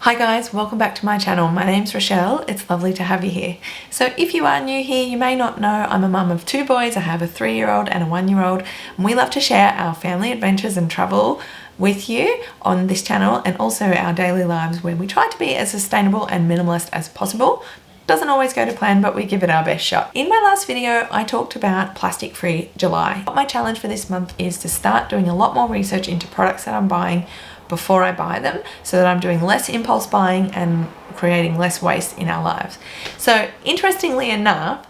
Hi guys, welcome back to my channel. My name's Rachelle. It's lovely to have you here. So if you are new here, you may not know I'm a mum of two boys. I have a 3-year-old and a 1-year-old, and we love to share our family adventures and travel with you on this channel, and also our daily lives where we try to be as sustainable and minimalist as possible. Doesn't always go to plan, but we give it our best shot. In my last video, I talked about plastic-free July. My challenge for this month is to start doing a lot more research into products that I'm buying before I buy them, so that I'm doing less impulse buying and creating less waste in our lives. So interestingly enough,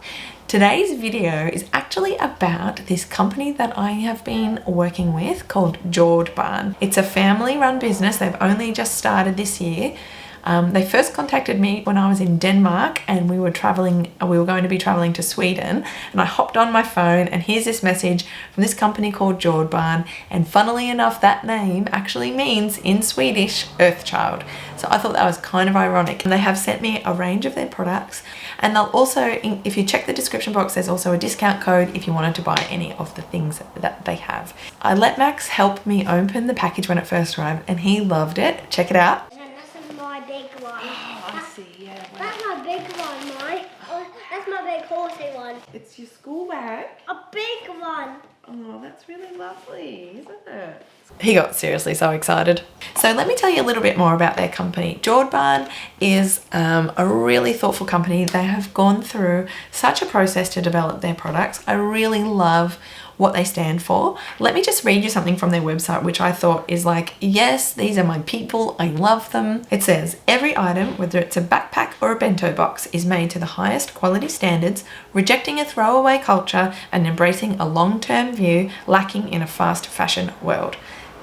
today's video is actually about this company that I have been working with called Jordbarn. It's a family-run business. They've only just started this year. They first contacted me when I was in Denmark, and we were going to be traveling to Sweden, and I hopped on my phone and here's this message from this company called Jordbarn, and funnily enough that name actually means in Swedish Earth Child. So I thought that was kind of ironic, and they have sent me a range of their products, and they'll also, if you check the description box, there's also a discount code if you wanted to buy any of the things that they have. I let Max help me open the package when it first arrived, and he loved it. Check it out. My big one. Oh, I see, yeah. That's my big one, Mike. Oh, that's my big horsey one. It's your school bag. A big one. Oh, that's really lovely, isn't it? He got seriously so excited. So let me tell you a little bit more about their company. Jordbarn is a really thoughtful company. They have gone through such a process to develop their products. I really love what they stand for. Let me just read you something from their website, which I thought is like, yes, these are my people, I love them. It says, every item, whether it's a backpack or a bento box, is made to the highest quality standards, rejecting a throwaway culture and embracing a long-term view lacking in a fast fashion world.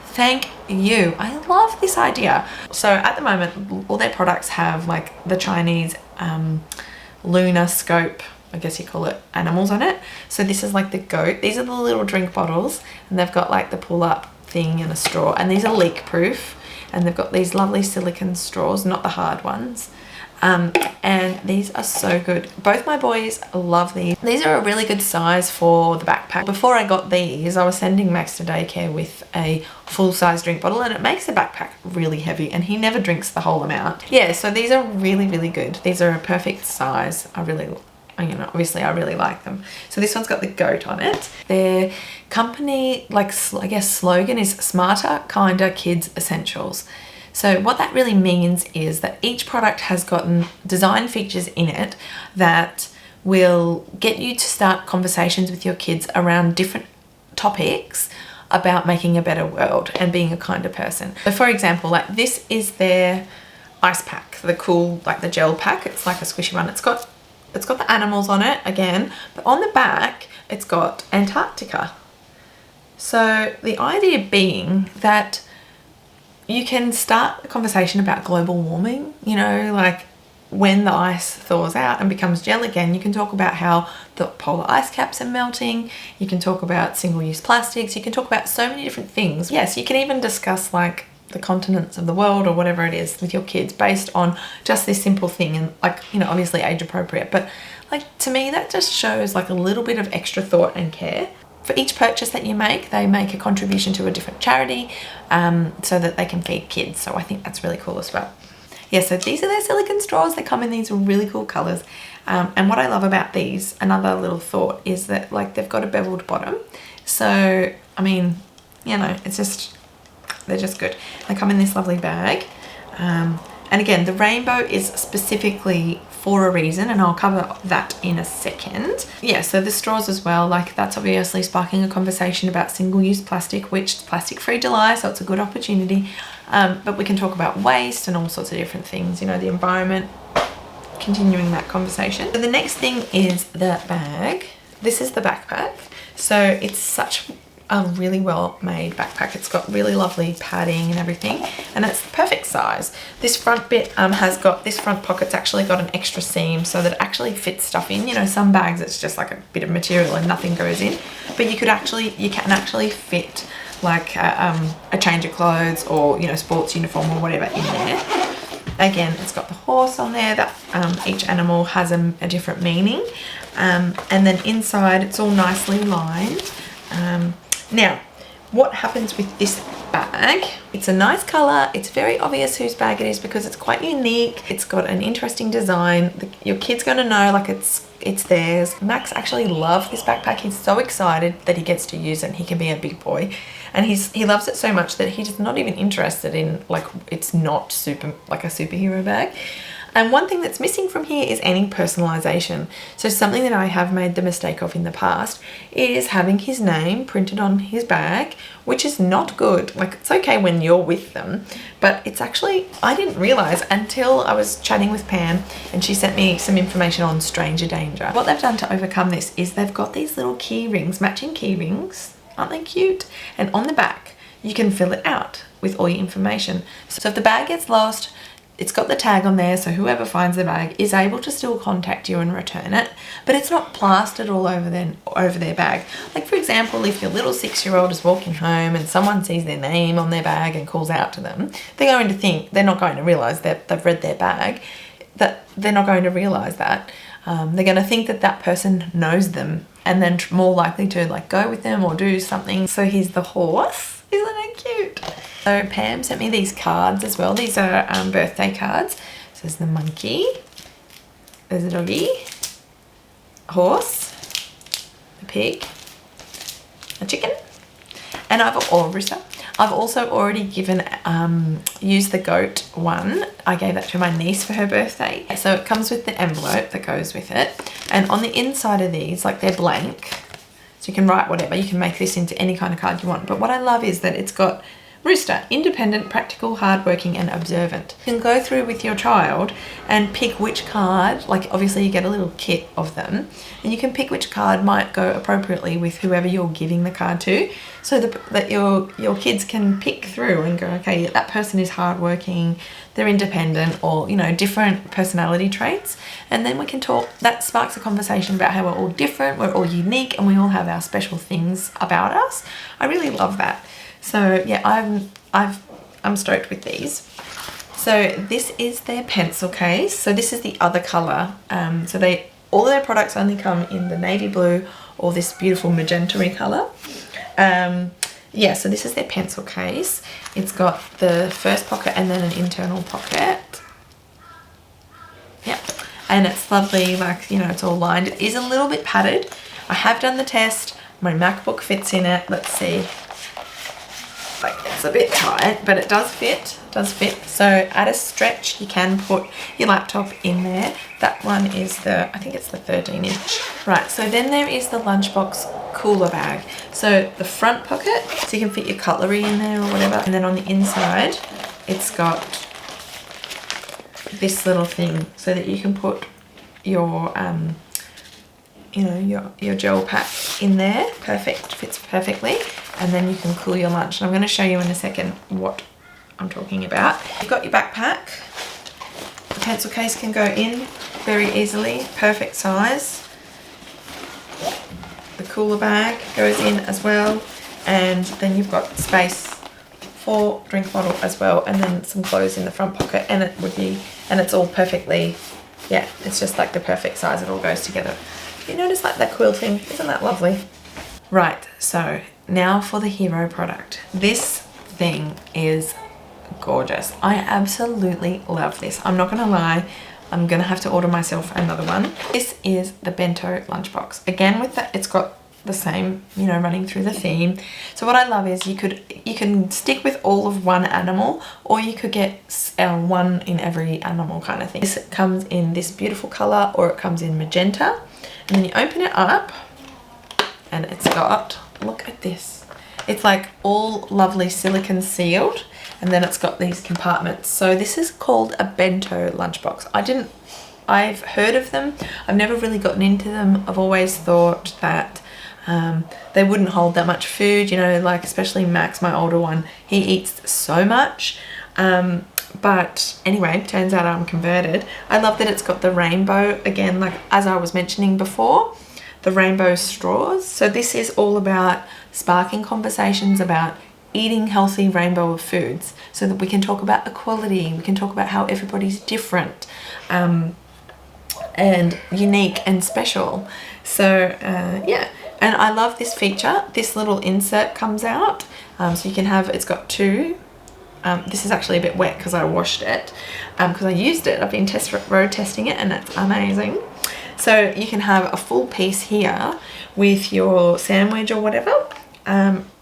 Thank you. I love this idea. So at the moment, all their products have like the Chinese lunar scope, I guess you call it, animals on it. So this is like the goat. These are the little drink bottles, and they've got like the pull up thing and a straw, and these are leak proof, and they've got these lovely silicone straws, not the hard ones. And these are so good. Both my boys love these. These are a really good size for the backpack. Before I got these, I was sending Max to daycare with a full-size drink bottle, and it makes the backpack really heavy, and he never drinks the whole amount. Yeah, so these are really, really good. These are a perfect size. Obviously I really like them. So this one's got the goat on it. Their company, I guess slogan is smarter, kinder kids essentials. So what that really means is that each product has gotten design features in it that will get you to start conversations with your kids around different topics about making a better world and being a kinder person. So for example, like this is their ice pack, the cool, like the gel pack. It's like a squishy one. It's got the animals on it again, but on the back it's got Antarctica. So the idea being that you can start a conversation about global warming, like when the ice thaws out and becomes gel again, you can talk about how the polar ice caps are melting. You can talk about single-use plastics. You can talk about so many different things. Yes, you can even discuss like the continents of the world or whatever it is with your kids based on just this simple thing, and obviously age appropriate, but like to me that just shows like a little bit of extra thought and care. For each purchase that you make, they make a contribution to a different charity so that they can feed kids. So I think that's really cool as well. Yeah, so these are their silicone straws. They come in these really cool colors. And what I love about these, another little thought, is that like they've got a beveled bottom. So, I mean, it's just, they're just good. They come in this lovely bag. And again, the rainbow is specifically for a reason, and I'll cover that in a second. Yeah, so the straws as well, like that's obviously sparking a conversation about single-use plastic, which is plastic-free July, so it's a good opportunity. But we can talk about waste and all sorts of different things, the environment, continuing that conversation. So the next thing is the bag. This is the backpack. So it's such a really well made backpack. It's got really lovely padding and everything, and it's the perfect size. This front bit has got, this front pocket's actually got an extra seam so that it actually fits stuff in. Some bags it's just like a bit of material and nothing goes in, but you can actually fit like a change of clothes or sports uniform or whatever in there. Again, it's got the horse on there, that each animal has a different meaning, and then inside it's all nicely lined. Now, what happens with this bag. It's a nice color. It's very obvious whose bag it is because it's quite unique. It's got an interesting design. Your kid's gonna know like it's theirs. Max actually loved this backpack. He's so excited that he gets to use it and he can be a big boy. And he loves it so much that he's not even interested in, like, it's not super like a superhero bag. And one thing that's missing from here is any personalization. So something that I have made the mistake of in the past is having his name printed on his bag, which is not good. Like, it's okay when you're with them, but it's actually, I didn't realize until I was chatting with Pam and she sent me some information on stranger danger. What they've done to overcome this is they've got these little key rings, matching key rings. Aren't they cute? And on the back, you can fill it out with all your information. So if the bag gets lost, it's got the tag on there, so whoever finds the bag is able to still contact you and return it, but it's not plastered all over their bag. Like, for example, if your little 6-year-old is walking home and someone sees their name on their bag and calls out to them, they're going to think, they're not going to realise that they've read their bag, that they're not going to realise that. They're going to think that that person knows them and then more likely to like go with them or do something. So here's the horse. Isn't it cute? So Pam sent me these cards as well. These are birthday cards. So there's the monkey, there's a doggy, a horse, a pig, a chicken, and I've also already given used the goat one. I gave that to my niece for her birthday. So it comes with the envelope that goes with it, and on the inside of these, like, they're blank. So you can write whatever, you can make this into any kind of card you want. But what I love is that it's got Rooster, independent, practical, hardworking and observant. You can go through with your child and pick which card, like obviously you get a little kit of them, and you can pick which card might go appropriately with whoever you're giving the card to, so that your kids can pick through and go, okay, that person is hardworking, they're independent, or, you know, different personality traits. And then we can talk, that sparks a conversation about how we're all different, we're all unique, and we all have our special things about us. I really love that. So yeah, I'm stoked with these. So this is their pencil case. So this is the other color. So all of their products only come in the navy blue or this beautiful magenta-y color. Yeah, so this is their pencil case. It's got the first pocket and then an internal pocket. Yep, and it's lovely, like, you know, it's all lined. It is a little bit padded. I have done the test. My MacBook fits in it. Let's see. Like, it's a bit tight, but it does fit. So at a stretch, you can put your laptop in there. That one is I think it's the 13-inch. Right, so then there is the lunchbox cooler bag. So the front pocket, so you can fit your cutlery in there or whatever. And then on the inside, it's got this little thing so that you can put your, you know, your gel pack in there. Perfect, fits perfectly. And then you can cool your lunch. And I'm going to show you in a second what I'm talking about. You've got your backpack. The pencil case can go in very easily, perfect size. The cooler bag goes in as well. And then you've got space for drink bottle as well. And then some clothes in the front pocket. And it's all perfectly, yeah, it's just like the perfect size. It all goes together. You notice like that quilting? Isn't that lovely? Right, so now for the hero product. This thing is gorgeous. I absolutely love this. I'm not gonna lie, I'm gonna have to order myself another one. This is the bento lunchbox. Again, with that, it's got the same, you know, running through the theme. So what I love is you can stick with all of one animal, or you could get one in every animal kind of thing. This comes in this beautiful color, or it comes in magenta. And then you open it up and it's got, look at this. It's like all lovely silicone sealed, and then it's got these compartments. So this is called a bento lunchbox. I've heard of them. I've never really gotten into them. I've always thought that they wouldn't hold that much food, you know, like especially Max, my older one, he eats so much. But anyway, turns out I'm converted. I love that it's got the rainbow, again, like as I was mentioning before, the rainbow straws. So this is all about sparking conversations about eating healthy rainbow of foods, so that we can talk about equality, we can talk about how everybody's different and unique and special. So yeah, And I love this feature. This little insert comes out. So you can have, it's got two. This is actually a bit wet because I washed it, because I used it. I've been road testing it and it's amazing. So you can have a full piece here with your sandwich or whatever,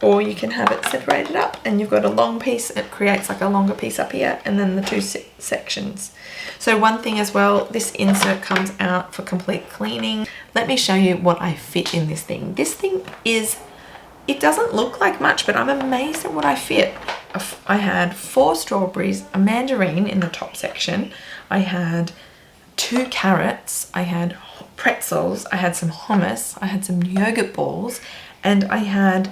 or you can have it separated up and you've got a long piece. It creates like a longer piece up here and then the two sections. So one thing as well, this insert comes out for complete cleaning. Let me show you what I fit in this thing. This thing is, it doesn't look like much, but I'm amazed at what I fit. I had 4 strawberries, a mandarin in the top section. I had 2 carrots. I had pretzels. I had some hummus. I had some yogurt balls, and I had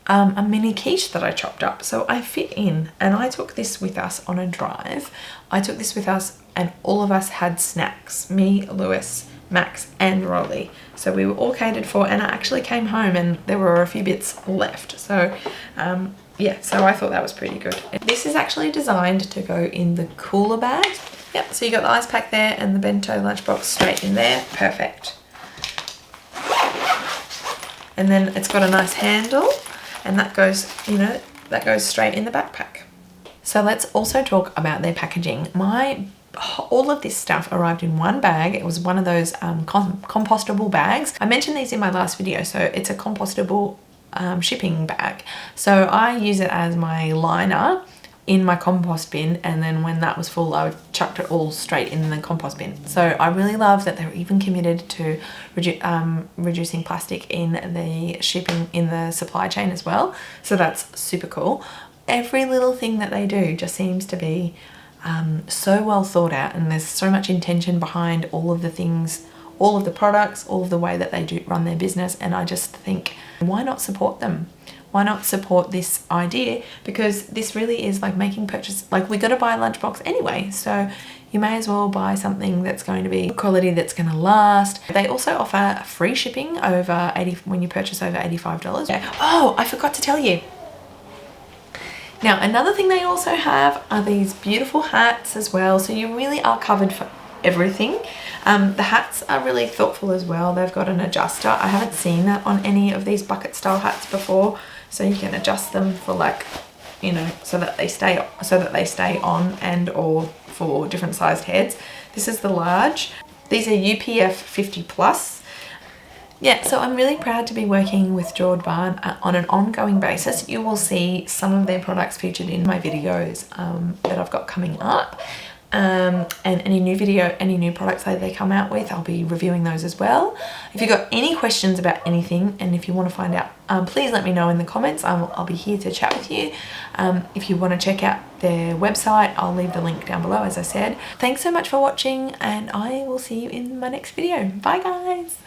a mini quiche that I chopped up. So I fit in, and I took this with us on a drive. I took this with us, and all of us had snacks. Me, Lewis, Max and Rolly. So we were all catered for, and I actually came home and there were a few bits left. So yeah, so I thought that was pretty good. This is actually designed to go in the cooler bag. Yep, so you got the ice pack there and the bento lunchbox straight in there. Perfect. And then it's got a nice handle, and that goes, you know, that goes straight in the backpack. So let's also talk about their packaging. All of this stuff arrived in one bag. It was one of those compostable bags. I mentioned these in my last video. So it's a compostable shipping bag. So I use it as my liner in my compost bin, and then when that was full, I chucked it all straight in the compost bin. So I really love that they're even committed to reducing plastic in the shipping, in the supply chain as well. So that's super cool. Every little thing that they do just seems to be so well thought out, and there's so much intention behind all of the things, all of the products, all of the way that they do run their business. And I just think, why not support them? Why not support this idea? Because this really is like making purchase, like we got to buy a lunchbox anyway, so you may as well buy something that's going to be quality, that's going to last. They also offer free shipping over when you purchase over $85. Oh, I forgot to tell you. Now, another thing they also have are these beautiful hats as well. So you really are covered for everything. The hats are really thoughtful as well. They've got an adjuster. I haven't seen that on any of these bucket style hats before. So you can adjust them for, like, you know, so that they stay on, and or for different sized heads. This is the large. These are UPF 50 plus. Yeah, so I'm really proud to be working with Jordbarn on an ongoing basis. You will see some of their products featured in my videos that I've got coming up. And any new products that they come out with, I'll be reviewing those as well. If you've got any questions about anything, and if you want to find out, please let me know in the comments. I'll be here to chat with you. If you want to check out their website, I'll leave the link down below, as I said. Thanks so much for watching, and I will see you in my next video. Bye guys!